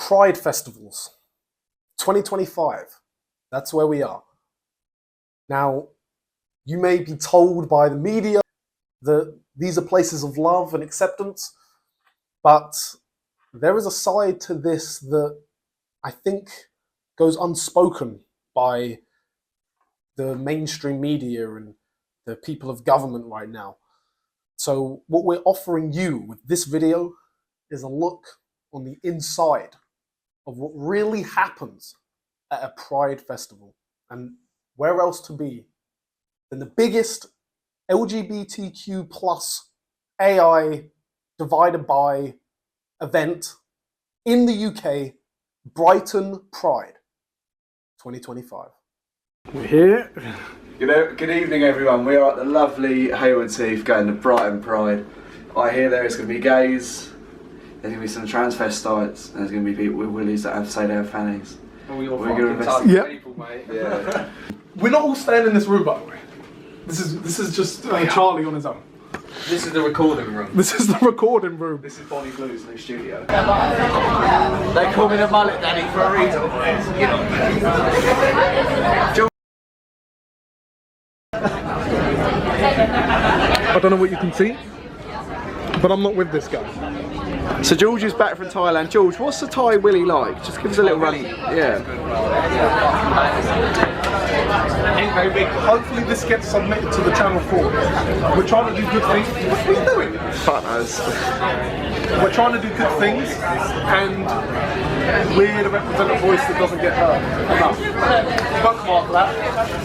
Pride festivals, 2025. That's where we are. Now, you may be told by the media that these are places of love and acceptance, but there is a side to this that I think goes unspoken by the mainstream media and the people of government right now. So what we're offering you with this video is a look on the inside of what really happens at a Pride festival. And where else to be than the biggest LGBTQ plus AI divided by event in the UK, Brighton Pride 2025. We're here. Good evening everyone. We are at the lovely Hayward Heath going to Brighton Pride. I hear there is going to be gays, there's going to be some transvestites, and there's going to be people with willies that have to say they have fannies. We're going to people, mate. Yeah. We're not all staying in this room, by the way. This is just Charlie on his own. This is the recording room. This is the recording room. This is Bonnie Blue's new studio. They call me the mullet daddy for a reason. I don't know what you can see, but I'm not with this guy. So George is back from Thailand. George, what's the Thai willy like? Just give us a little run. Yeah. Ain't very big. Hopefully this gets submitted to the Channel 4. We're trying to do good things. What are you doing? Fuck knows. We're trying to do good things, and we're the representative voice that doesn't get heard enough. Fuck for that.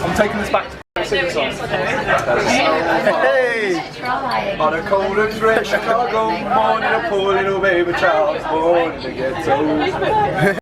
I'm taking this back to sing song. Hey! On a cold and fresh Chicago morning, a poor little baby child was born in the ghetto.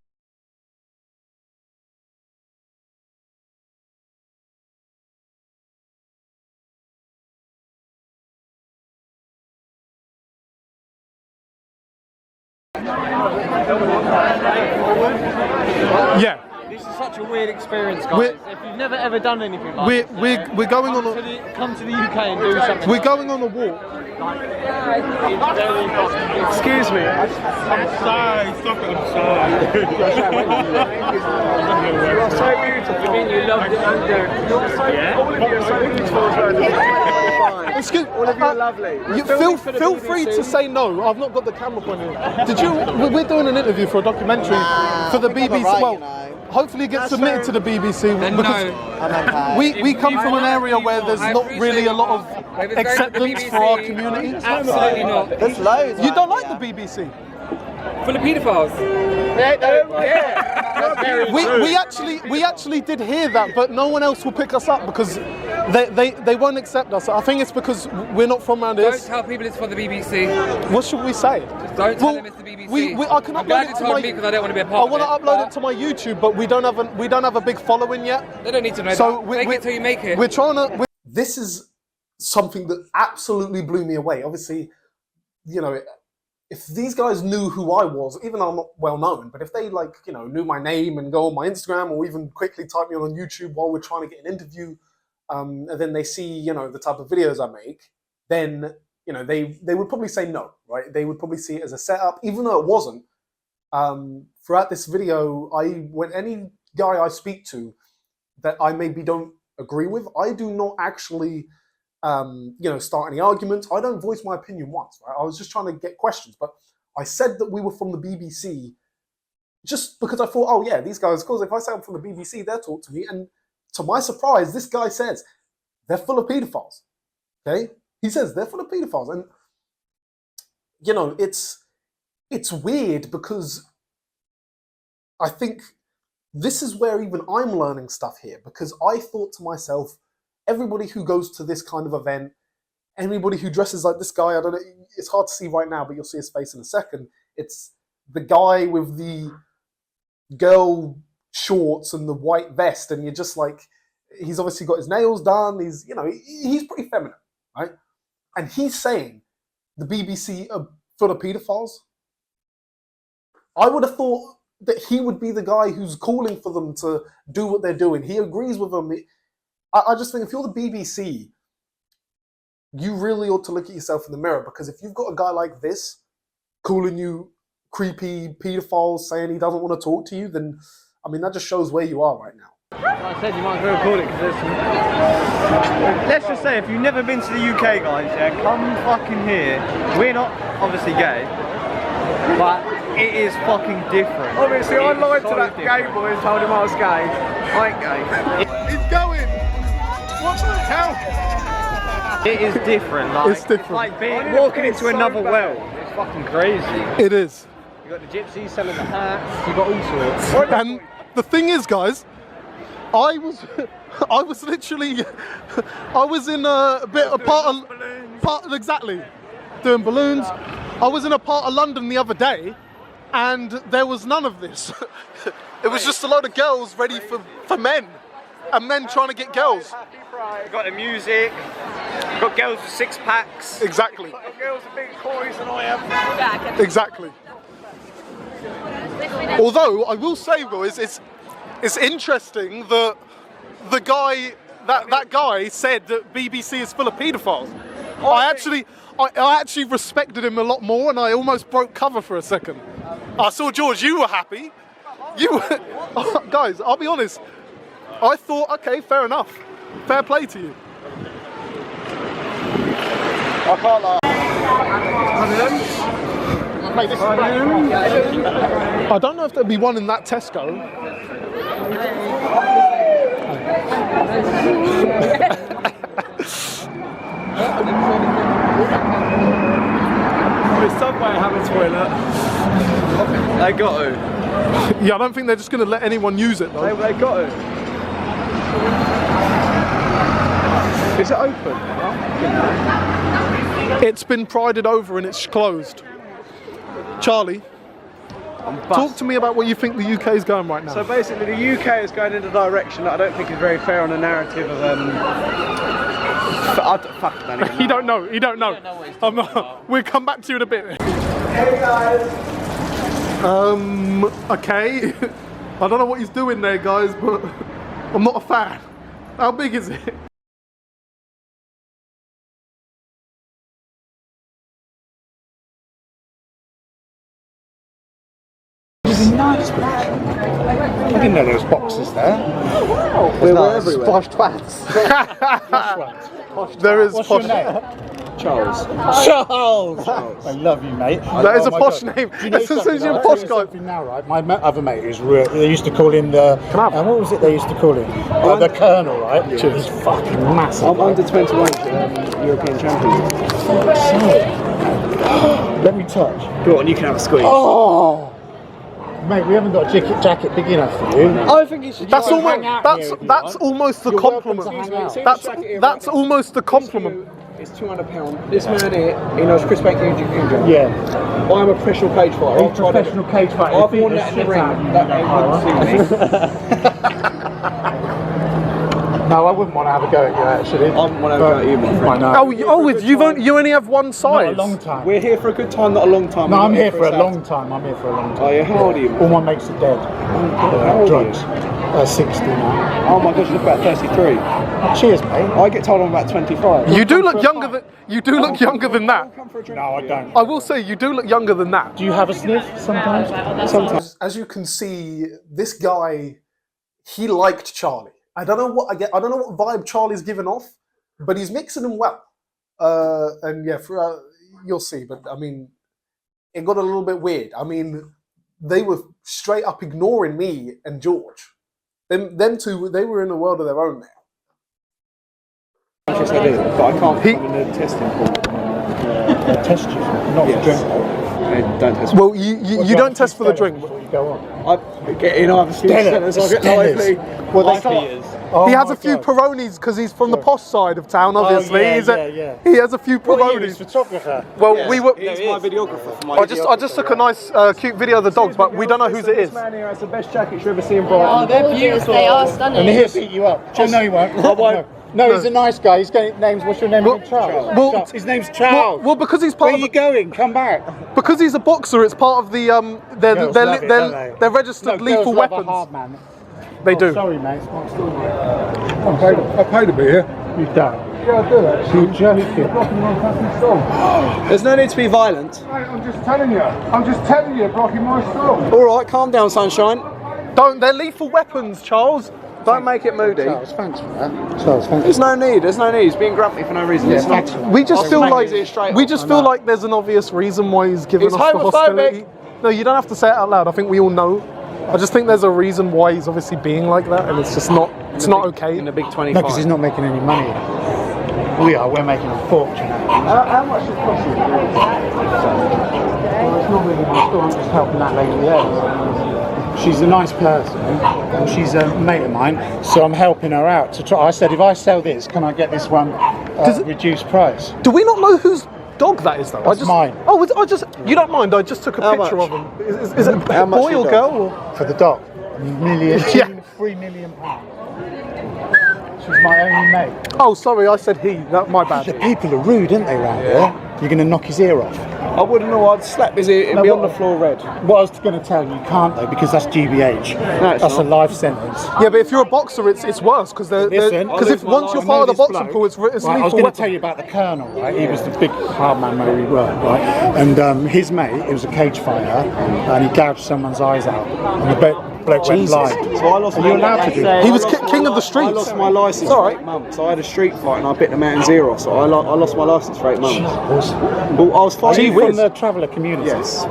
Yeah. This is such a weird experience, guys. If you've never ever done anything like this, We're going on a come to the UK and do something. we're going on a walk. Excuse me. I'm sorry, stop it, I'm sorry. You're so beautiful. I mean, you love the under. All of you are so beautiful as well. Excuse, All of you are lovely. feel free to say no. I've not got the camera pointing. Did you? We're doing an interview for a documentary for the BBC. Well, hopefully it gets submitted to the BBC because we come from an area where there's not really a lot of acceptance for our community. Absolutely not. There's loads. You don't like the BBC? Full of paedophiles. We actually did hear that, but no one else will pick us up because they won't accept us. I think it's because we're not from around here. Don't tell people it's for the BBC. What should we say? Don't tell them it's the BBC. I can I'm upload glad it you to told my. me because I don't want to be a I part of it. want to upload it to my YouTube, but we don't have a big following yet. They don't need to know So that. Make it till you make it. We're trying to. This is something that absolutely blew me away. Obviously, you know, if these guys knew who I was, even though I'm not well known, but if they knew my name and go on my Instagram or even quickly type me on YouTube while we're trying to get an interview, and then they see, the type of videos I make, then, they would probably say no, right? They would probably see it as a setup, even though it wasn't. Throughout this video, when any guy I speak to that I maybe don't agree with, I do not actually start any arguments. I don't voice my opinion once, right? I was just trying to get questions, but I said that we were from the BBC just because I thought, oh yeah, these guys, of course, if I say I'm from the BBC, they'll talk to me. And to my surprise, this guy says they're full of pedophiles. Okay? He says they're full of pedophiles. And, it's weird because I think this is where even I'm learning stuff here, because I thought to myself, everybody who goes to this kind of event, anybody who dresses like this guy, I don't know, it's hard to see right now, but you'll see his face in a second. It's the guy with the girl shorts and the white vest, and you're just like, he's obviously got his nails done, he's pretty feminine, right? And he's saying the BBC are full of pedophiles. I would have thought that he would be the guy who's calling for them to do what they're doing. He agrees with them. I just think if you're the BBC, you really ought to look at yourself in the mirror, because if you've got a guy like this calling you creepy paedophile saying he doesn't want to talk to you, then I mean that just shows where you are right now. Like I said, you might as well record it because there's some... Let's just say, if you've never been to the UK, guys, yeah, come fucking here. We're not obviously gay, but it is fucking different. Obviously, I lied to that gay boy and told him I was gay. I ain't gay. He's going. What the hell? It is different. Like, It's different. It's like walking into another world. It's fucking crazy. It is. You got the gypsies selling the hats. You got all sorts. And the thing is, guys, I was literally, I was in a bit of part exactly, doing balloons. I was in a part of London the other day, and there was none of this. It was just a load of girls ready for men, and men trying to get girls. You got the music. You got girls with 6-packs. Exactly. Girls are big boys and I am. Exactly. Although I will say, boys, it's interesting that the guy, that guy said that BBC is full of paedophiles. I actually respected him a lot more, and I almost broke cover for a second. I saw George, you were happy. You were, guys, I'll be honest. I thought, okay, fair enough. Fair play to you. I can't lie. Mate, this is I don't know if there'll be one in that Tesco. Does Subway have a toilet? They got to. Yeah, I don't think they're just going to let anyone use it though. They got to. Is it open? It's been prided over and it's closed. Charlie, talk to me about what you think the UK is going right now. So basically the UK is going in a direction that I don't think is very fair on the narrative of fuck, I don't even know. You don't know. You don't know. I'm not. We'll come back to you in a bit. Hey guys! Okay. I don't know what he's doing there, guys, but I'm not a fan. How big is it? Nice. I didn't know there was boxes there. We're everywhere. Posh twats. There is What's posh. your name? Charles. Charles. I love you, mate. That is a posh name. Do you know As soon as something? you're a I'll posh tell you guy. something now, right? My other mate is real. They used to call him the. Can I have what was it they used to call him? The Colonel, right? He's fucking massive. I'm under 21 European champion. Let me touch. Go on, you can have a squeeze. Oh. Mate, we haven't got a jacket big enough for you. I think you should. That's Hang almost out that's here if you that's want. almost the You're welcome compliment. to hang out. That's almost the compliment. It's £200. This man here, he knows Chris Bank Injury. Yeah. I'm a professional cage fighter. He's a professional cage fighter. I've worn that in the ring. That ain't good to see me. No, I wouldn't want to have a go at you actually. I wouldn't want to have a go at you, my friend. I know. You only have one Not size. a long time. We're here for a good time, not a long time. No, We're I'm not here for a us long out. time. I'm here for a long time. Oh, yeah, how old are you? All my mates are dead. How old are you? Drugs. 60 now. Oh my gosh, you look about 33. Cheers, mate. I get told I'm about 25. You do look younger than that. Come for a drink. No, I don't. I will say you do look younger than that. Do you have a sniff sometimes? Sometimes. As you can see, this guy, he liked Charlie. I don't know what vibe Charlie's giving off, but he's mixing them well. And yeah, you'll see. But I mean, it got a little bit weird. I mean, they were straight up ignoring me and George. Them two, they were in a world of their own now. Yes, I do, but I can't come in the testing pool. Test you, not Yes. drink. Don't test. Well, you don't test for the drink. Before you go on. I get in either few centres, I get lively. Well, they He has a few Peronis because he's from the posh side of town. Obviously, yeah. he has a few What are you, his Peronis. photographer? Well, we were. He's my videographer for my I just took a nice, cute video of the dogs, but we don't know whose it is. This man here has the best jackets you ever see in Brighton. They're beautiful. They are stunning. And he'll beat you up. Oh, no, he won't. No, he's a nice guy. He's got names. What's your name? Well, Charles. well, His name's Charles. Well, because he's part Where of are you going? Come back. because he's a boxer, it's part of the Girls love it, don't they? they're registered lethal girls love a weapons. hard man. They do. Sorry, mate. It's my store. I paid to be here. You don't. Yeah, I do actually. You're joking. Blocking my fucking stall. There's no need to be violent. Mate, I'm just telling you. I'm just telling you, blocking my stall. All right, calm down, sunshine. Don't. They're lethal weapons, Charles. Don't make it moody. Charles, thanks for that. Charles, thanks. There's no need. There's no need. He's being grumpy for no reason. Yeah, It's not. thanks for that. We just feel like straight off. there's an obvious reason why he's giving He's us the homophobic. hostility. No, you don't have to say it out loud. I think we all know. I just think there's a reason why he's obviously being like that, and it's just not. It's not okay. In the big 25. No, because he's not making any money. We are. We're making a fortune. How much does it cost you? Well, it's not really my store. I'm just helping that lady there. She's a nice person, and she's a mate of mine. So I'm helping her out to try. I said, if I sell this, can I get this one reduced price? Do we not know whose dog that is though? That's mine. Oh, you don't mind? I just took a picture much? of him. Is it a How much boy or your girl? dog? Or? For the dog, Yeah. £3 million. She's my only mate. Oh, sorry, I said he. My bad. The people are rude, aren't they, round here? You're going to knock his ear off. I wouldn't know. I'd slap his ear. It'd be on the floor red. What I was going to tell you, you can't though, because that's GBH. it's That's not. a life sentence. Yeah, but if you're a boxer, it's worse because Listen, if once you're part of the boxing pool, it's right, I was lethal going to weapon. tell you about the Colonel, right? He was the big hard man where we were, right? And his mate, he was a cage fighter, and he gouged someone's eyes out. And the bloke went blind. So I lost. Are you allowed to do that? He was king of the streets. I lost my license for 8 months. I had a street fight and I bit the man's ear off. So I lost my license for 8 months. Well, I was Are fighting you from the traveller community? Yes,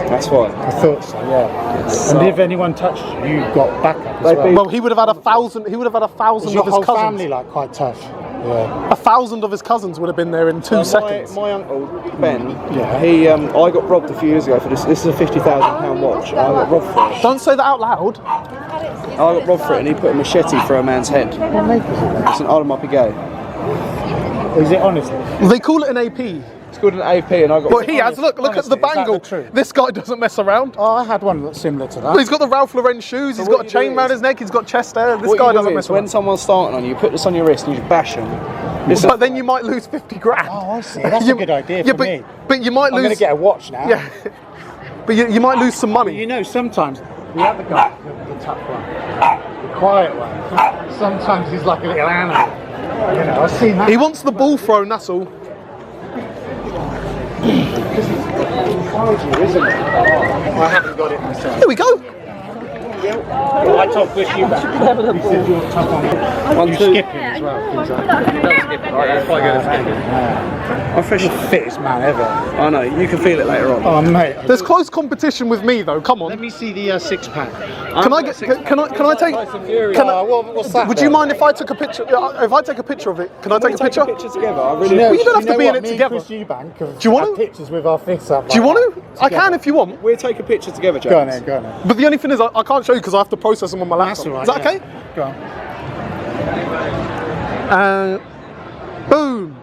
that's why. I thought so, yeah. And if anyone touched you, you got backup as well. Well, he would have had 1,000. He would have had 1,000 Was your of his whole cousins. family like quite tough? Yeah. 1,000 of his cousins would have been there in 2 seconds. My uncle Ben, he I got robbed a few years ago for this. This is a £50,000 watch. I got robbed for it. Don't say that out loud. I got robbed for it, and he put a machete through a man's head. What make is it? It's an onomatopoeia. Is it honestly? They call it an AP. It's called an AP, and I got. But he has. Look at the Honestly, is that bangle. the truth? This guy doesn't mess around. Oh, I had one that's similar to that. He's got the Ralph Lauren shoes. He's what got a you chain do around is- his neck. He's got chest hair. This What guy you do doesn't is, mess when around. someone's starting on you, put this on your wrist and you just bash them. But then you might lose 50 grand. Oh, I see. That's a good idea for me. But you might I'm going to lose. get a watch now. Yeah. But you might lose some money. You know, sometimes the other guy, the tough one, the quiet one, sometimes he's like a little animal. You know, I've seen that. He wants the ball thrown. That's all. Because it's inside you, isn't it? I haven't got it myself. Here we go. I told Bush you back. He said you're tough on it. You skip him as well. Things like that. I'm the fittest man ever. I know, you can feel it later on. Oh, mate. There's close competition with me though. Come on. Let me see the six-pack. Can I take? Can I, What's that? would you mind if I took a picture? If I take a picture of it, can I take a picture? together. I You really. know, Well, you don't have to be in what? it Me and together. Chris Eubank have Do you want had to? pictures with our fists up. Do you like want that, to? I can together. if you want. We'll take a picture together, James. Go on then, go on then. But the only thing is, I can't show you because I have to process them on my laptop. That's all right. Is that yeah. okay? Go on. Boom.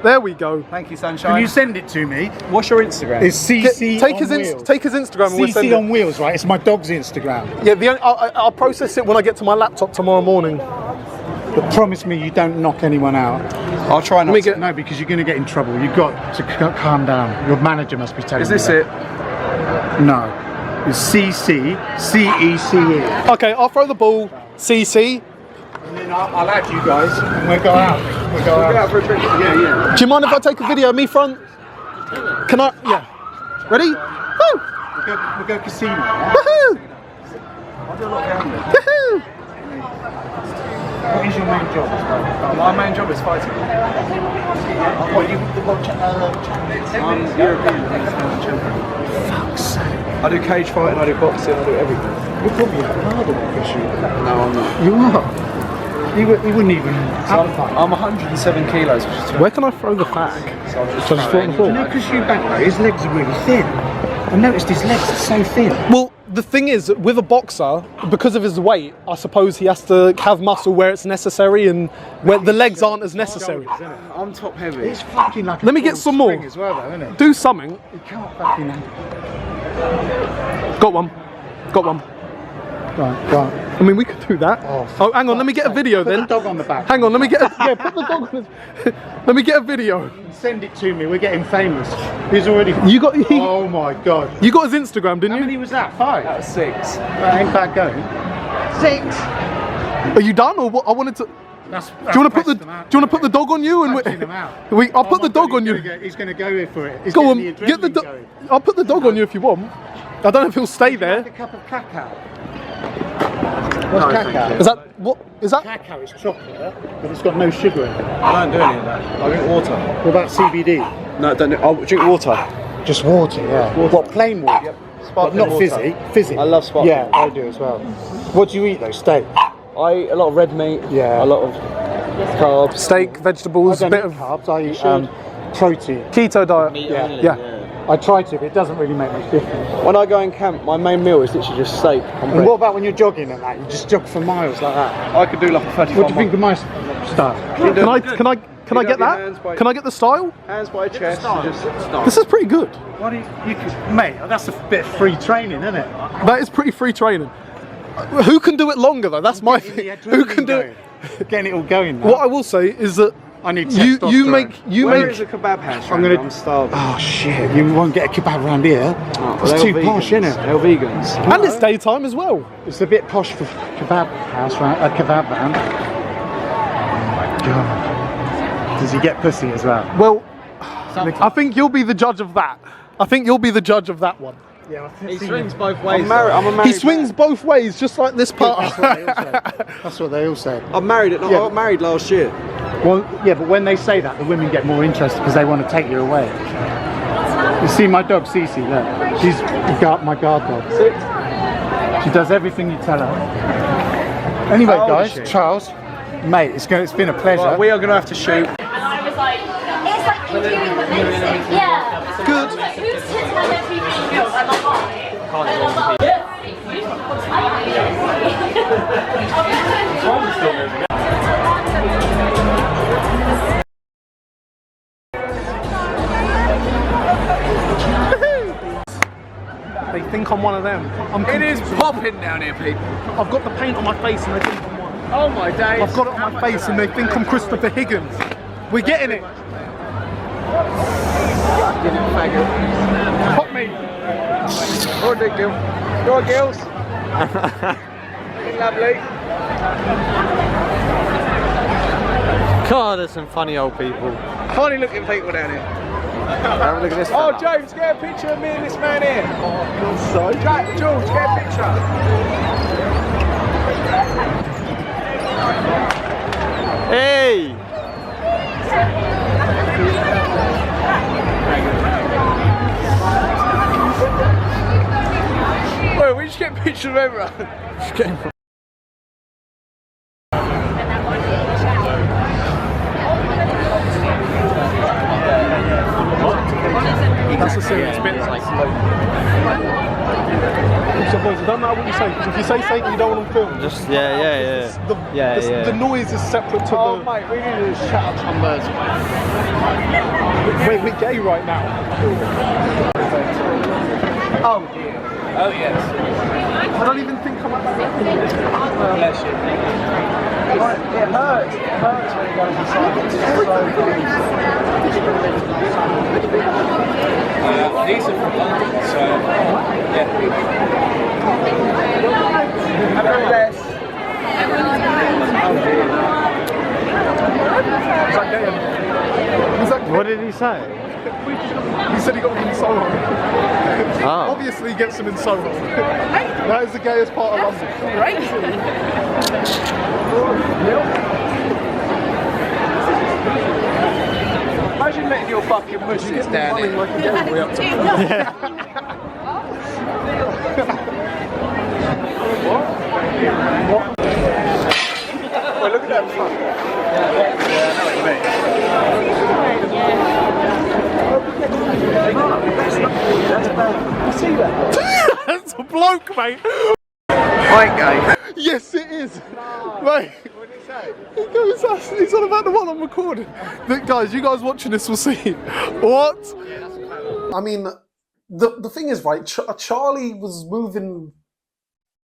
There we go. Thank you, Can Sunshine. you send it to me? What's your Instagram? It's CC Take on his wheels. take his Instagram and we'll send CC it. on wheels, right? It's my dog's Instagram. Yeah, I'll process it when I get to my laptop tomorrow morning. But promise me you don't knock anyone out. I'll try not to. No, because you're going to get in trouble. You've got to calm down. Your manager must be telling Is you this that. it? No. It's CC, CECE. Okay, I'll throw the ball. CC. And then I'll add you guys and we'll go out. We'll go out. for a picture. Yeah. Do you mind if I take a video of me front? Can I? Yeah. Ready? Woo! We'll go casino. Yeah? Woohoo! Woohoo! What is your main job? My main job is fighting. What, you the world I'm European champion. Fuck's sake. I do cage fighting, I do boxing, I do everything. You're probably harder than Chris Eubank. No, I'm not. You are. He wouldn't even So I'm 107 kilos, which is Where can I throw the fag? so I'm just So I just throw it on the floor. You know Chris Eubank, though, his legs are really thin. I noticed his legs are so thin. Well, the thing is, with a boxer, because of his weight, I suppose he has to have muscle where it's necessary and where the legs aren't as necessary. I'm top heavy. It's fucking like a Let me get full some more. spring as well, though, isn't it? Do something. You can't fucking... Got one. Got one. Right, go on. I mean, we could do that. Oh, Hang on. Let me get a video Put then. the dog on the back. Hang on. Let me get. Yeah, put the dog on. Let me get a video. Send it to me. We're getting famous. He's already... You got. Oh my God. You got his Instagram, didn't How you? many was that? 5? That was 6. That ain't bad going. 6. Are you done or what? I wanted to. Do you want to put the? Do you want to put the dog on you and I'll put the dog on you. He's going to go here for it. He's Go on, the get the. adrenaline going. I'll put the dog on you if you want. I don't know if he'll stay there. A cup of cacao. What's cacao? Is that what? Is that? Cacao is chocolate, but it's got no sugar in it. I don't do any of that. I drink water. What about CBD? No, don't do. I drink water. Just water, yeah. What, plain water? Yep. But Sparkling not water. fizzy. I love sparkling Yeah, I do as well. What do you eat though? Steak? I eat a lot of red meat. Yeah. A lot of carbs. Steak, I vegetables, don't bit eat of carbs. I eat protein. keto diet. Yeah. I try to, but it doesn't really make much difference. When I go in camp, my main meal is literally just steak and And bread. what about when you're jogging and that? You just jog for miles like that. I could do like a 35 What do you think of my stuff? Can I get your that? hands by- Can I get the style? Hands by chest, just start. This is pretty good. What do you could, mate? That's a bit of free training, isn't it? That is pretty free training. Who can do it longer though? That's my thing. Who can do it? Getting it all going. Now. What I will say is that I need you testosterone. Where is a kebab house? I'm gonna- I'm starving. Oh shit! You won't get a kebab around here. It's They're too all posh, vegans. isn't it? They're vegans. and it's daytime as well. It's a bit posh for kebab house, right? A kebab van. Oh my god! Does he get pussy as well? Well, I think you'll be the judge of that. I think you'll be the judge of that one. Yeah, He swings both ways. I'm married. I'm a married. He swings both ways, just like this part. That's what they all say. I'm married. I got married last year. Well, yeah, but when they say that, the women get more interested because they want to take you away. You see my dog, Cece, look. She's my guard dog. She does everything you tell her. Anyway, How old is guys, she? Charles, mate, it's been a pleasure. Right, we are going to have to shoot. And I was like, it's like continuing with music. Yeah. Good. Who's kids have their TV skills? I'm like, oh. And I'm like, They think I'm one of them. It is popping down here, people. I've got the paint on my face and they think I'm one. Oh my days. I've got it on my face and they think I'm Christopher Higgins. We're getting it. Pop me. Go on, Gil. Go on, Gils. Lovely. God, there's some funny old people. Funny looking people down here. Look at this. Oh, James, get a picture of me and this man here. Oh, so. George, get a picture. Hey! Wait, we just get a picture of everyone. That's a serious bit. So boys, it doesn't matter what you say, because if you say something you don't want to film. Just yeah. The noise is separate to Oh, the... mate, we need to shut up some birds. We're gay right now. Oh, dear. Oh, yes. I don't even think I'm at that level. Bless you. It hurts. It hurts when it goes inside. These are from London, so yeah. Have a rest. What did he say? He said he got him in Soho. Oh. Obviously he gets him in Soho. That is the gayest part of London. Imagine letting your fucking mushrooms down Running here. like a gay boy up to Well, look at that front. Yeah, I know what you mean. That's a bloke, mate. I ain't gay. Yes, it is. Mate. What did he say? He goes, he's on about the one I'm recording. Look, guys, you guys watching this will see. What? I mean, the thing is, right, Charlie was moving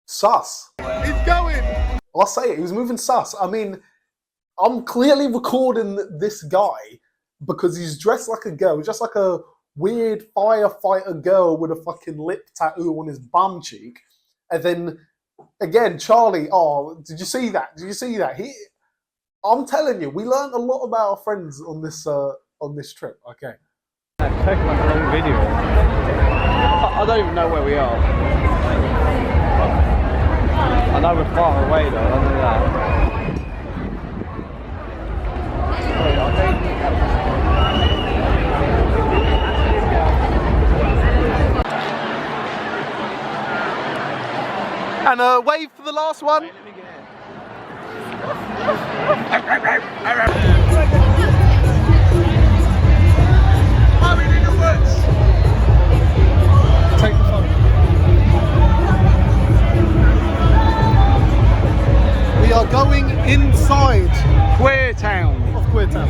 sus. He's going. I'll say it, he was moving sus. I mean, I'm clearly recording this guy because he's dressed like a girl, just like a weird firefighter girl with a fucking lip tattoo on his bum cheek. And then again, Charlie. Oh, did you see that? Did you see that? I'm telling you, we learned a lot about our friends on this trip. Okay. Take like a long video. I don't even know where we are. I know we're far away though, I know that. And wave for the last one. Take the phone. We are going inside Queer Town. of Queer Town.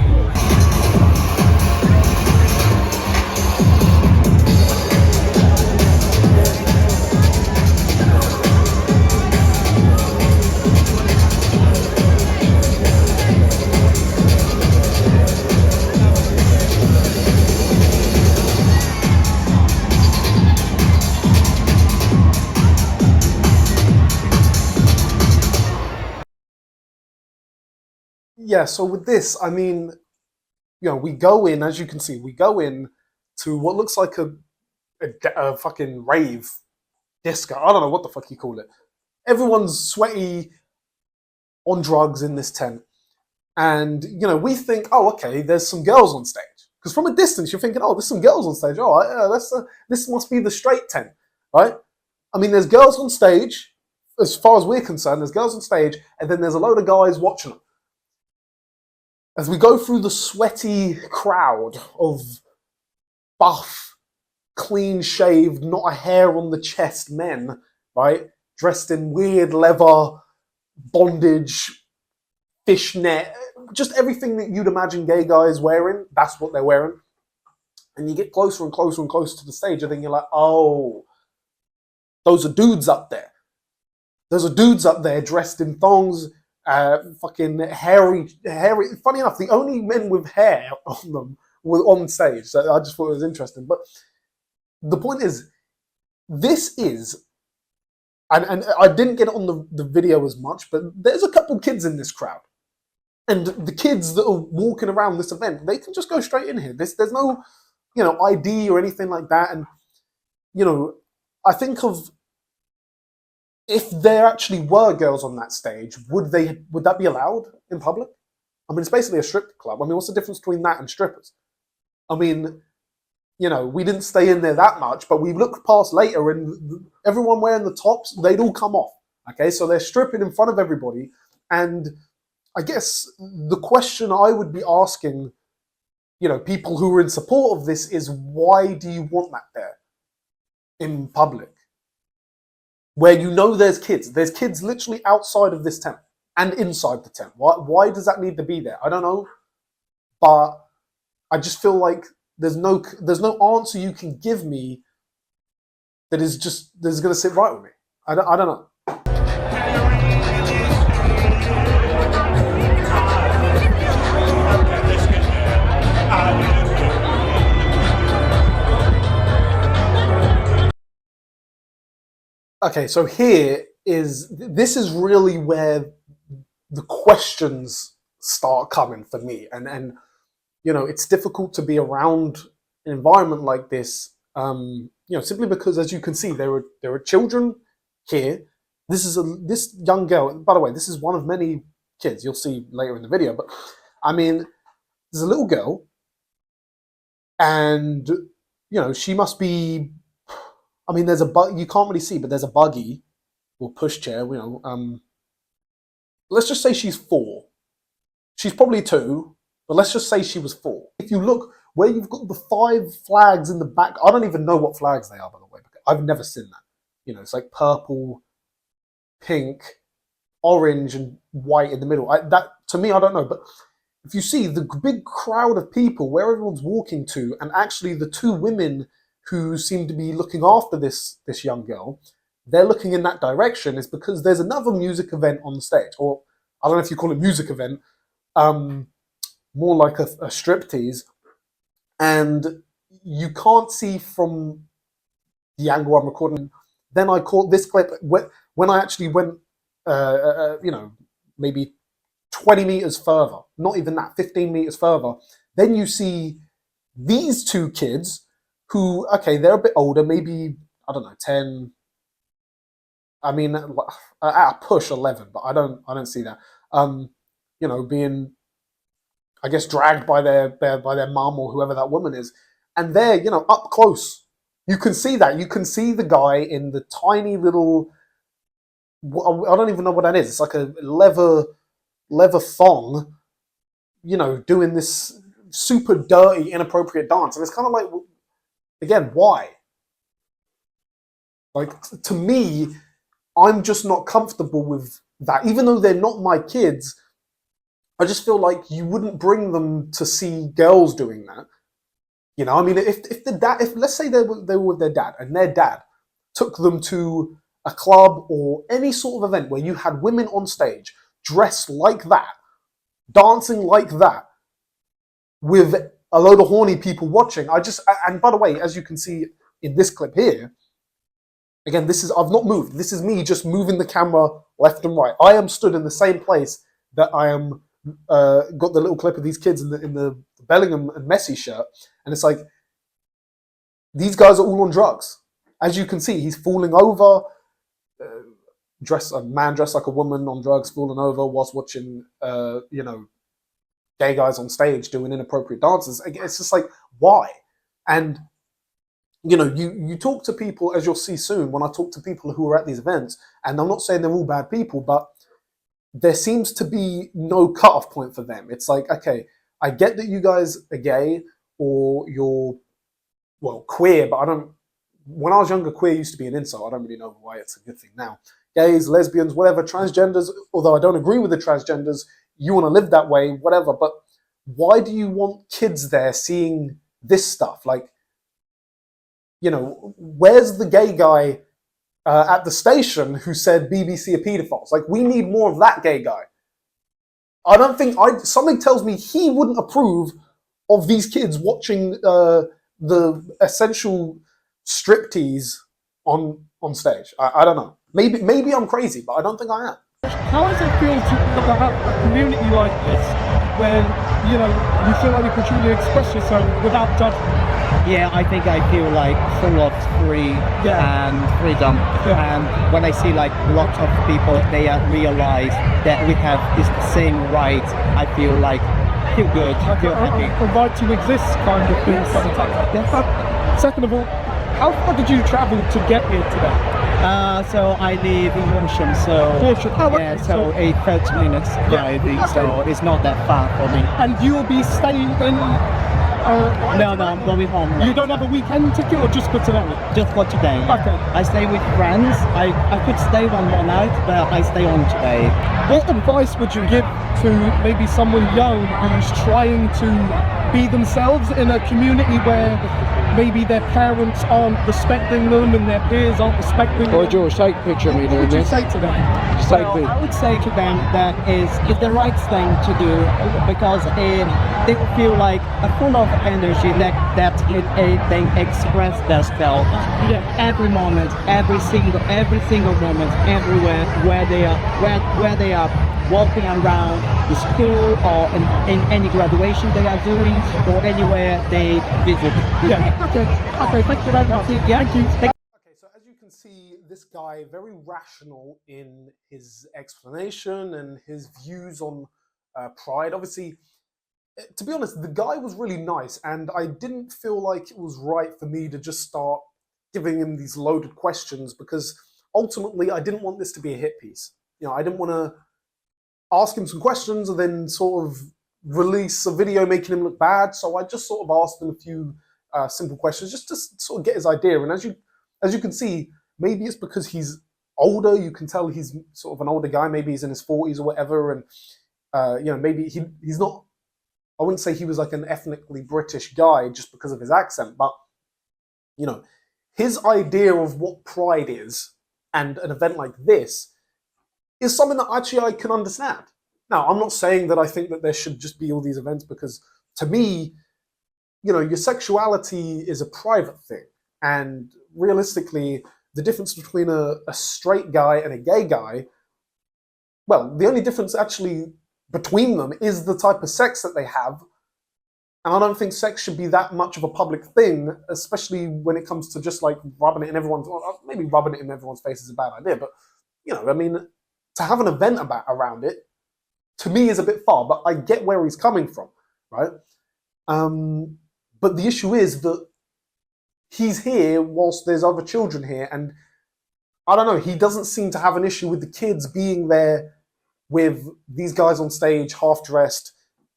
Yeah, so with this, I mean, we go in, as you can see, we go in to what looks like a fucking rave disco. I don't know what the fuck you call it. Everyone's sweaty, on drugs in this tent. And, we think, oh, okay, there's some girls on stage. Because from a distance, you're thinking, oh, there's some girls on stage. All right, yeah, this must be the straight tent, right? I mean, there's girls on stage. As far as we're concerned, there's girls on stage, and then there's a load of guys watching them. As we go through the sweaty crowd of buff, clean-shaved, not a hair on the chest men, right? Dressed in weird leather, bondage, fishnet, just everything that you'd imagine gay guys wearing, that's what they're wearing. And you get closer and closer and closer to the stage, and then you're like, oh, those are dudes up there. Those are dudes up there dressed in thongs, fucking hairy. Funny enough, the only men with hair on them were on stage. So I just thought it was interesting. But the point is, this is, and I didn't get it on the video as much, but there's a couple kids in this crowd. And the kids that are walking around this event, they can just go straight in here. There's no, ID or anything like that. And, I think of, if there actually were girls on that stage, would that be allowed in public? I mean, it's basically a strip club. I mean, what's the difference between that and strippers? I mean, we didn't stay in there that much, but we looked past later and everyone wearing the tops, they'd all come off. Okay, so they're stripping in front of everybody. And I guess the question I would be asking, people who are in support of this is, why do you want that there in public? Where there's kids. There's kids literally outside of this tent and inside the tent. Why does that need to be there? I don't know. But I just feel like there's no answer you can give me that is going to sit right with me. I don't know. Okay, so this is really where the questions start coming for me, and it's difficult to be around an environment like this, simply because, as you can see, there are children here. This young girl, by the way, this is one of many kids you'll see later in the video, but I mean, there's a little girl, and she must be. I mean, there's you can't really see, but there's a buggy or pushchair. Let's just say she's 4. She's probably 2, but let's just say she was 4. If you look where you've got the 5 flags in the back, I don't even know what flags they are, by the way. I've never seen that. It's like purple, pink, orange, and white in the middle. That to me, I don't know. But if you see the big crowd of people where everyone's walking to, and actually the 2 women who seem to be looking after this young girl, they're looking in that direction, is because there's another music event on the stage. Or I don't know if you call it music event, more like a striptease. And you can't see from the angle I'm recording then I caught this clip when I actually went, maybe 20 meters further, not even that, 15 meters further. Then you see these two kids who, okay, they're a bit older, maybe, I don't know, 10. I mean, at a push 11, but I don't see that. Being, I guess, dragged by their mum or whoever that woman is, and they're up close. You can see that. You can see the guy in the tiny little. I don't even know what that is. It's like a leather thong, doing this super dirty, inappropriate dance, and it's kind of like, again, why? Like, to me, I'm just not comfortable with that. Even though they're not my kids, I just feel like you wouldn't bring them to see girls doing that. I mean, if let's say they were with their dad, and their dad took them to a club or any sort of event where you had women on stage dressed like that, dancing like that, with a load of horny people watching. And by the way, as you can see in this clip here, again, I've not moved. This is me just moving the camera left and right. I am stood in the same place that I am, got the little clip of these kids in the Bellingham and Messi shirt. And it's like, these guys are all on drugs. As you can see, he's falling over, a man dressed like a woman on drugs, falling over whilst watching, gay guys on stage doing inappropriate dances. It's just like, why? And, you talk to people, as you'll see soon, when I talk to people who are at these events, and I'm not saying they're all bad people, but there seems to be no cutoff point for them. It's like, okay, I get that you guys are gay or you're, queer, but when I was younger, queer used to be an insult. I don't really know why it's a good thing now. Gays, lesbians, whatever, transgenders, although I don't agree with the transgenders, you want to live that way, whatever, but why do you want kids there seeing this stuff? Like, where's the gay guy at the station who said BBC are paedophiles? Like, we need more of that gay guy. I don't think, something tells me he wouldn't approve of these kids watching the essential striptease on stage. I don't know. Maybe I'm crazy, but I don't think I am. How does it feel to have a community like this where, you feel like you can truly express yourself without judgment? Yeah, I think I feel like full of and freedom. Yeah. And when I see like lots of people, they realize that we have this same rights, I feel good, feel happy. A right to exist kind of thing sometimes. Yes. Second of all, how far did you travel to get here today? So I live in Horsham, so a 30 minutes driving, so it's not that far for me. And you'll be staying in? No, I'm going home. You don't have a weekend ticket or just for today? Just for today. Okay. I stay with friends. I could stay one more night, but I stay on today. What advice would you give to maybe someone young who's trying to be themselves in a community where maybe their parents aren't respecting them and their peers aren't respecting them? Or George, take a picture of me doing this. What would you say to them? I would say to them that it's the right thing to do, because they feel like full of energy that they express themselves. Yeah. Every moment, every single moment, everywhere where they are walking around the school or in any graduation they are doing or anywhere they visit. Yeah. Okay. Thank you very much. Yeah. Thank you. Okay, so as you can see, this guy, very rational in his explanation and his views on pride. Obviously, to be honest, the guy was really nice, and I didn't feel like it was right for me to just start giving him these loaded questions, because ultimately I didn't want this to be a hit piece. I didn't want to ask him some questions and then sort of release a video making him look bad. So I just sort of asked him a few simple questions just to sort of get his idea. And as you can see, maybe it's because he's older. You can tell he's sort of an older guy. Maybe he's in his 40s or whatever. And maybe he's not. I wouldn't say he was like an ethnically British guy just because of his accent, but his idea of what pride is and an event like this is something that actually I can understand. Now, I'm not saying that I think that there should just be all these events, because to me, your sexuality is a private thing. And realistically, the difference between a straight guy and a gay guy, well, the only difference actually between them is the type of sex that they have. And I don't think sex should be that much of a public thing, especially when it comes to just like rubbing it in everyone's, maybe rubbing it in everyone's face is a bad idea, but you know, I mean, to have an event around it, to me is a bit far, but I get where he's coming from, right? But the issue is that he's here whilst there's other children here, and I don't know, he doesn't seem to have an issue with the kids being there with these guys on stage, half-dressed,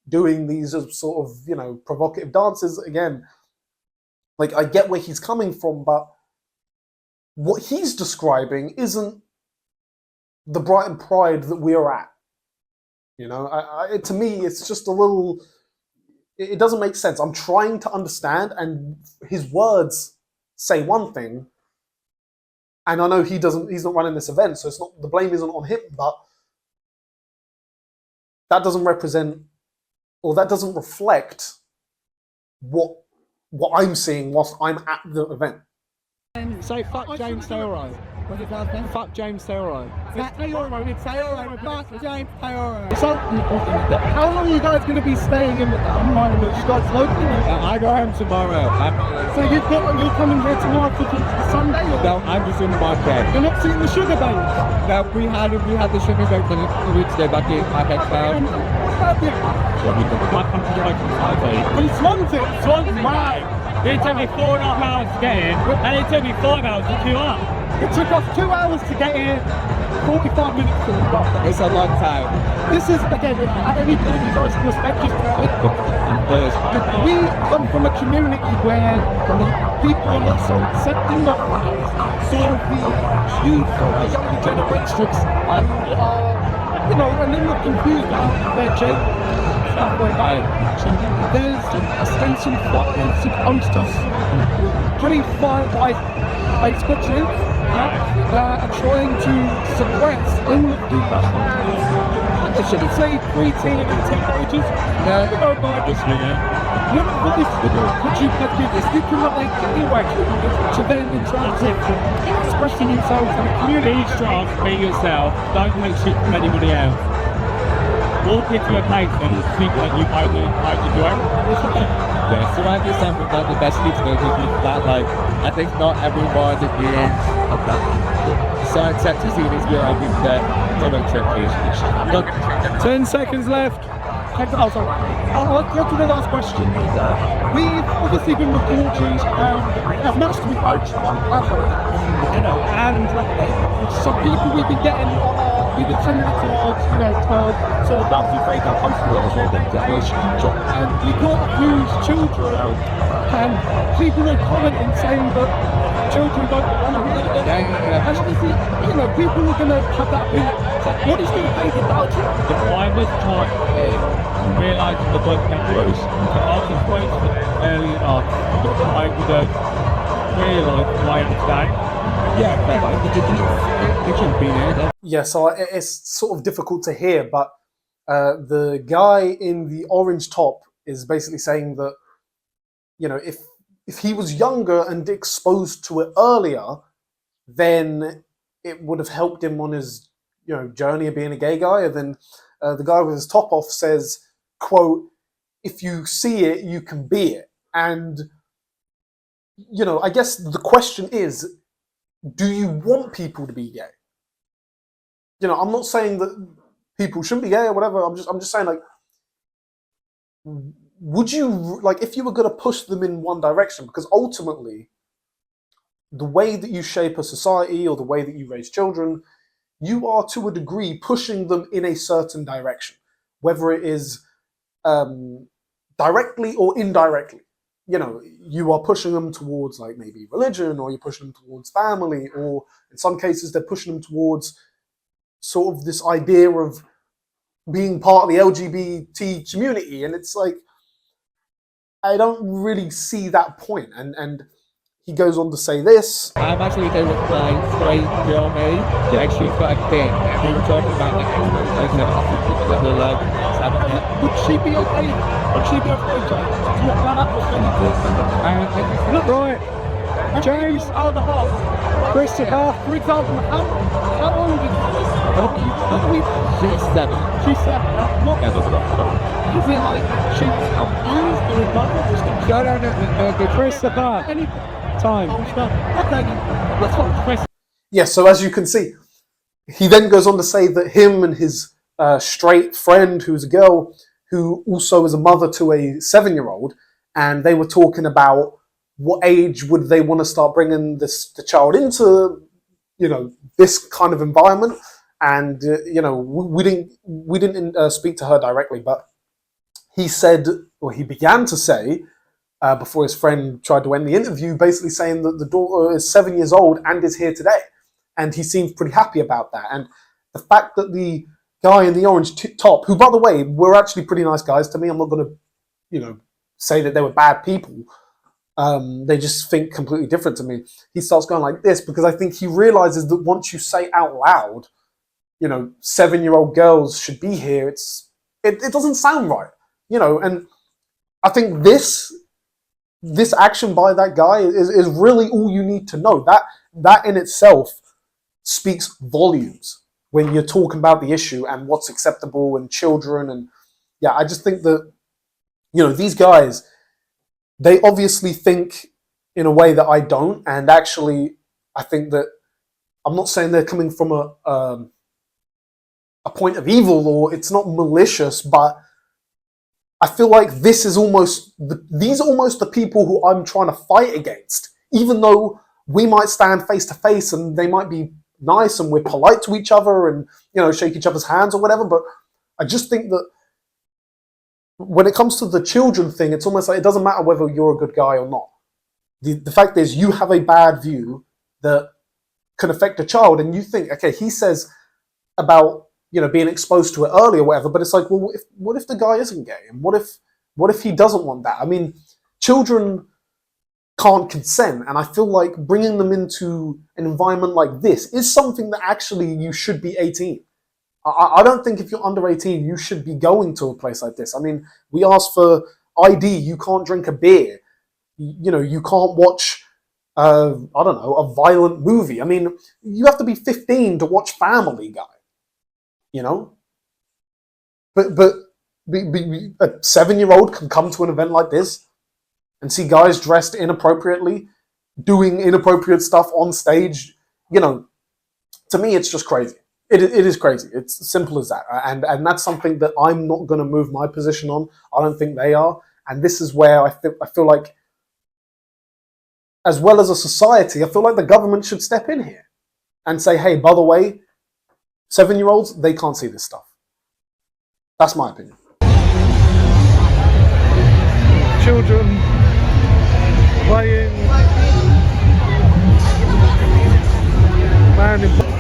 doing these sort of, you know, provocative dances. Again, like, I get where he's coming from, but what he's describing isn't the Brighton Pride that we're at. You know, to me, it's just a little... It doesn't make sense. I'm trying to understand, and his words say one thing, and I know he's not running this event, so it's not, the blame isn't on him, but that doesn't represent, or that doesn't reflect what I'm seeing whilst I'm at the event. Say fuck James Taylor. What's his last name? Fuck James Taylor. Fuck James Taylor. So, how long are you guys going to be staying in the environment? You guys locally? I go home tomorrow. So you're coming here tomorrow for Sunday? Or? No, I'm just in the market. You're not seeing the sugar babe? No, we had the sugar babe for the weeks ago back in my head cloud. It's Swansea. Right. It took me 4.5 hours to get here, and it took me 5 hours to queue up. It took us 2 hours to get here, 45 minutes to the block. It's a long time. This is, again, at any perspective, we come from a community where people are not so accepting of sort of the youth or the younger generations, and you know, and then we're confused about their gender. There's a sense of violence amongst us, pretty far by expertise, trying to suppress in the people. I shouldn't say preteen and teenagers. No, we don't mind this nigga. None of this would you can do this. You cannot make anyway to them in terms of expressing themselves in the community. Be strong, be yourself, don't take shit from anybody else. Walk into a place and think that you might enjoy it. Yeah, so I guess I'm not the best people to do that. Like, I think not everyone is so accepted to see this year. I think that look, 10 seconds left. Oh, sorry. I'll get to the last question. We've obviously been reporting have managed to be coached on the platform, you know, and some people we've been getting we've been sending it towards, you know, sort of bouncy fake up hospitals and we can't lose children, and people are commenting saying that children don't belong here. And obviously, you know, people are going to have that opinion. What is your think about it? The private time realising the blood cameras, the artist points early enough, I would realise why I'm staying. Yeah, so it's sort of difficult to hear, but the guy in the orange top is basically saying that, you know, if he was younger and exposed to it earlier, then it would have helped him on his, you know, journey of being a gay guy. And then the guy with his top off says, quote, "If you see it, you can be it." And, you know, I guess the question is, do you want people to be gay? You know, I'm not saying that people shouldn't be gay or whatever. I'm just saying, like, would you, like, if you were going to push them in one direction, because ultimately the way that you shape a society or the way that you raise children, you are to a degree pushing them in a certain direction, whether it is directly or indirectly. You know, you are pushing them towards, like, maybe religion, or you're pushing them towards family, or in some cases they're pushing them towards sort of this idea of being part of the LGBT community. And it's like, I don't really see that point. And he goes on to say this. I'm actually going to play straight girl me. She's got a thing. We were talking about would she be okay? Would she be okay to look that up? Look, right. James, Christopher, for example, how old is She's 7. She's 7. What? Is it like she's abused or in love? No, Christopher. Any time. Okay, let's talk Chris. Yeah, so as you can see, he then goes on to say that him and his straight friend, who's a girl, who also is a mother to a 7-year-old, and they were talking about what age would they want to start bringing the child into, this kind of environment. And we didn't speak to her directly, but he said, or he began to say, before his friend tried to end the interview, basically saying that the daughter is 7 years old and is here today, and he seems pretty happy about that. And the fact that the guy in the orange top, who by the way were actually pretty nice guys to me, I'm not going to, say that they were bad people. They just think completely different to me. He starts going like this because I think he realizes that once you say out loud, 7-year-old girls should be here, it doesn't sound right, and I think this action by that guy is really all you need to know. That in itself speaks volumes when you're talking about the issue and what's acceptable and children. And yeah, I just think that, these guys, they obviously think in a way that I don't. And actually, I think that I'm not saying they're coming from a point of evil, or it's not malicious, but I feel like these are almost the people who I'm trying to fight against, even though we might stand face to face and they might be nice and we're polite to each other and, shake each other's hands or whatever. But I just think that when it comes to the children thing, it's almost like it doesn't matter whether you're a good guy or not. The fact is, you have a bad view that can affect a child, and you think, okay, he says about, being exposed to it early or whatever, but it's like, well, what if the guy isn't gay? And what if he doesn't want that? I mean, children can't consent, and I feel like bringing them into an environment like this is something that actually you should be 18. I don't think if you're under 18, you should be going to a place like this. I mean, we ask for ID, you can't drink a beer, you can't watch, a violent movie. I mean, you have to be 15 to watch Family Guy. But a 7-year-old can come to an event like this and see guys dressed inappropriately, doing inappropriate stuff on stage. To me, it's just crazy. It is crazy. It's as simple as that. And that's something that I'm not going to move my position on. I don't think they are. And this is where I feel like, as well as a society, I feel like the government should step in here and say, hey, by the way, 7-year-olds, they can't see this stuff. That's my opinion. Children playing, man in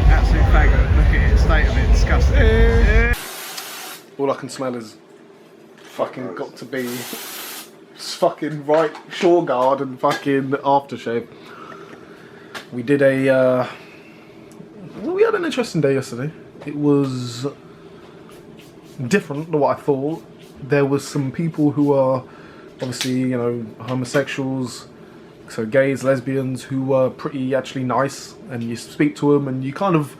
Absolute faggot. Look at it, state of it, disgusting. All I can smell is fucking got to be fucking right shore guard and fucking aftershave. We did a we had an interesting day yesterday. It was different than what I thought. There was some people who are obviously, you know, homosexuals, so gays, lesbians, who were pretty actually nice, and you speak to them and you kind of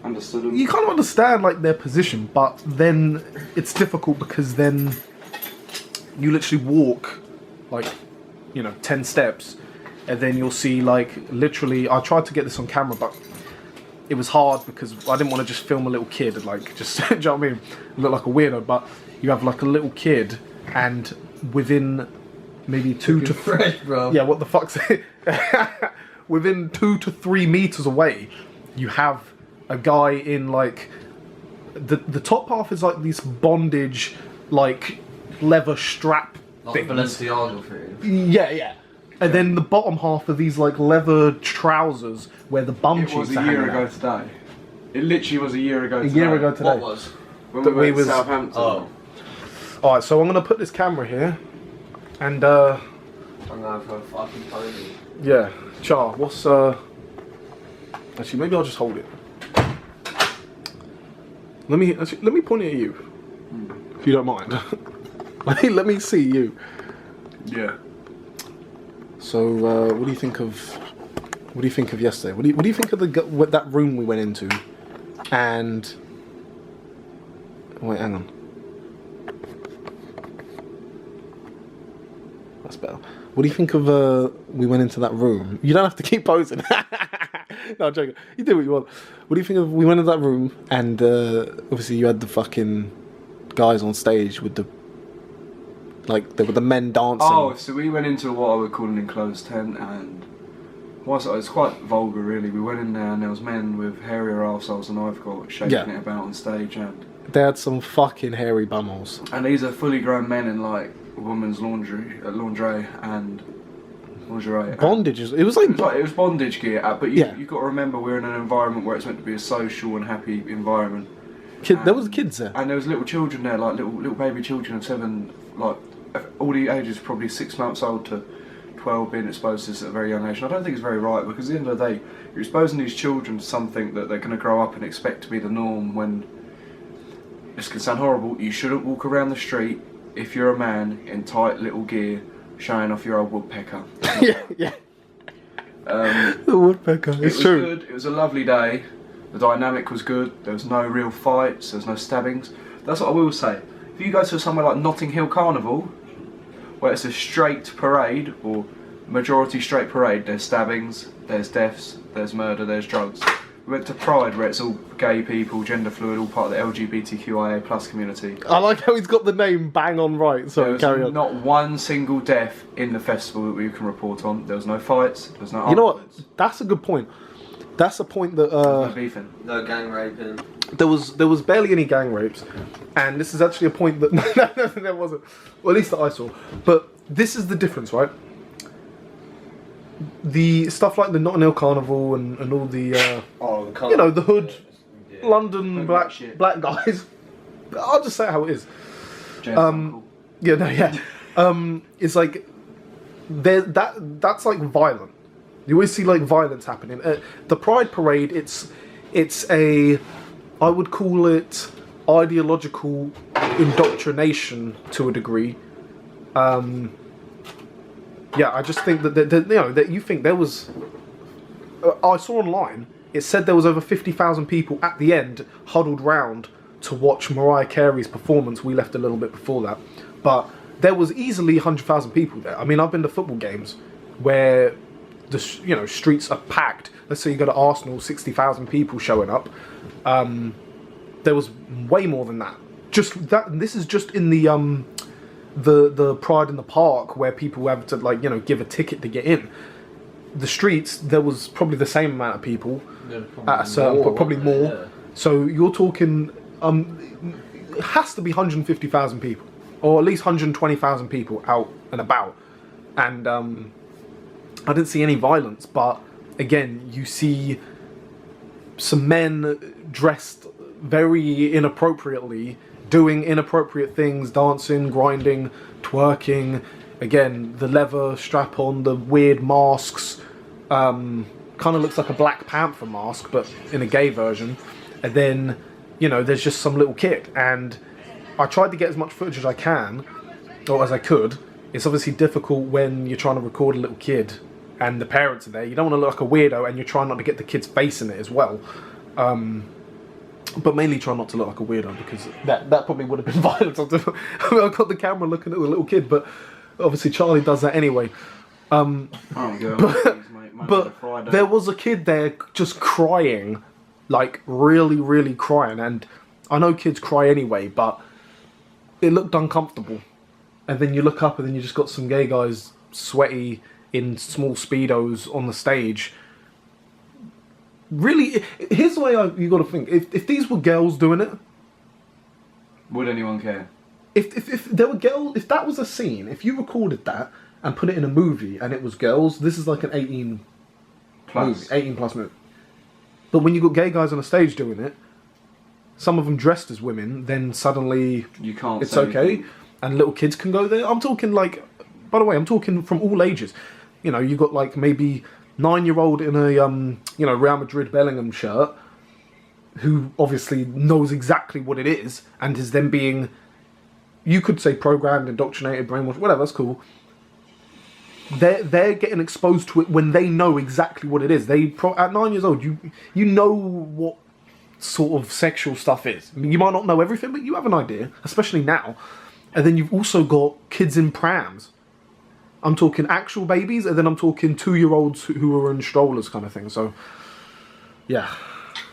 understand like their position, but then it's difficult because then you literally walk like, you know, 10 steps and then you'll see like literally, I tried to get this on camera but it was hard because I didn't want to just film a little kid and like just, do you know what I mean, look like a weirdo, but you have like a little kid and within maybe fresh, bro. Yeah, what the fuck's it? Within 2 to 3 meters away, you have a guy in like the top half is like these bondage, like leather strap Like things. Balenciaga thing. Yeah. And then the bottom half of these like leather trousers where the bum It cheeks was are a year hanging ago out. today. It literally was a year ago today. A year ago today. What was? When That we we went was- to Southampton. Oh. Alright, so I'm gonna put this camera here and I'm going for a fucking pony. yeah, Char, what's actually maybe I'll just hold it. Let me point it at you, if you don't mind. let me see you. Yeah. So, what do you think of yesterday? What do you think of that room we went into? And wait, hang on. That's better. What do you think of we went into that room? You don't have to keep posing. No, I'm joking. You do what you want. What do you think of we went into that room and obviously you had the fucking guys on stage with the men dancing. Oh, so we went into what I would call an enclosed tent, and whilst it was quite vulgar really, we went in there and there was men with hairier arseholes than I've got shaking Yeah. it about on stage, and They had some fucking hairy bumholes. these are fully grown men in like women's lingerie and lingerie. Bondages. It was like It was bondage gear, but Yeah. you've got to remember we're in an environment where it's meant to be a social and happy environment. there was kids there. And there was little children there, like little baby children of 7, like all the ages probably 6 months old to 12, being exposed to this at a very young age. And I don't think it's very right, because at the end of the day, you're exposing these children to something that they're going to grow up and expect to be the norm. When this can sound horrible, you shouldn't walk around the street if you're a man in tight little gear showing off your old woodpecker. yeah. The woodpecker. It's It was true. good. It was a lovely day. The dynamic was good. There was no real fights. There was no stabbings. That's what I will say. If you go to somewhere like Notting Hill Carnival, where it's a straight parade or majority straight parade, there's stabbings, there's deaths, there's murder, there's drugs. We went to Pride, where it's all gay people, gender fluid, all part of the LGBTQIA plus community. I like how he's got the name bang on right. Sorry, There carry was on. not one single death in the festival that we can report on. There was no fights. There was no. You know what? arguments, That's a good point. That's a point that no beefing. No gang raping. there was barely any gang rapes, and this is actually a point that no, there wasn't. Well, at least that I saw. But this is the difference, right? The stuff like the Notting Hill Carnival and all the you know, the hood, London black guys. I'll just say it how it is. Yeah, no, yeah. It's like that's like violent. You always see like violence happening. The Pride Parade, it's a, I would call it ideological indoctrination to a degree. Yeah, I just think that you know, that you think there was. I saw online. It said there was over 50,000 people at the end huddled round to watch Mariah Carey's performance. We left a little bit before that, but there was easily 100,000 people there. I mean, I've been to football games where streets are packed. Let's say you go to Arsenal, 60,000 people showing up. There was way more than that. Just that. And this is just in the Pride in the Park, where people have to give a ticket to get in. The streets, there was probably the same amount of people at a certain, but probably more. Yeah. So you're talking, it has to be 150,000 people, or at least 120,000 people out and about. And I didn't see any violence, but again, you see some men dressed very inappropriately, doing inappropriate things, dancing, grinding, twerking. Again, the leather strap on, the weird masks, kind of looks like a Black Panther mask, but in a gay version. And then, there's just some little kid. And I tried to get as much footage as I can, or as I could. It's obviously difficult when you're trying to record a little kid and the parents are there. You don't want to look like a weirdo, and you're trying not to get the kid's face in it as well. But mainly try not to look like a weirdo, because that probably would have been violent. I got the camera looking at the little kid, but obviously Charlie does that anyway. But there was a kid there just crying, like really, really crying. And I know kids cry anyway, but it looked uncomfortable. And then you look up and then you just got some gay guys sweaty in small Speedos on the stage. Really, here's the way you got to think. If these were girls doing it, would anyone care? If there were girls, if that was a scene, if you recorded that and put it in a movie and it was girls, this is like an 18 plus movie. But when you got gay guys on a stage doing it, some of them dressed as women, then suddenly you can't. It's okay, anything. And little kids can go there. I'm talking by the way, I'm talking from all ages. You got like maybe 9-year-old in a Real Madrid Bellingham shirt, who obviously knows exactly what it is and is then being, you could say, programmed, indoctrinated, brainwashed, whatever. That's cool. They're getting exposed to it when they know exactly what it is. At 9 years old, you know what sort of sexual stuff is. I mean, you might not know everything, but you have an idea, especially now. And then you've also got kids in prams. I'm talking actual babies, and then I'm talking 2-year-olds who are in strollers, kind of thing. So, yeah.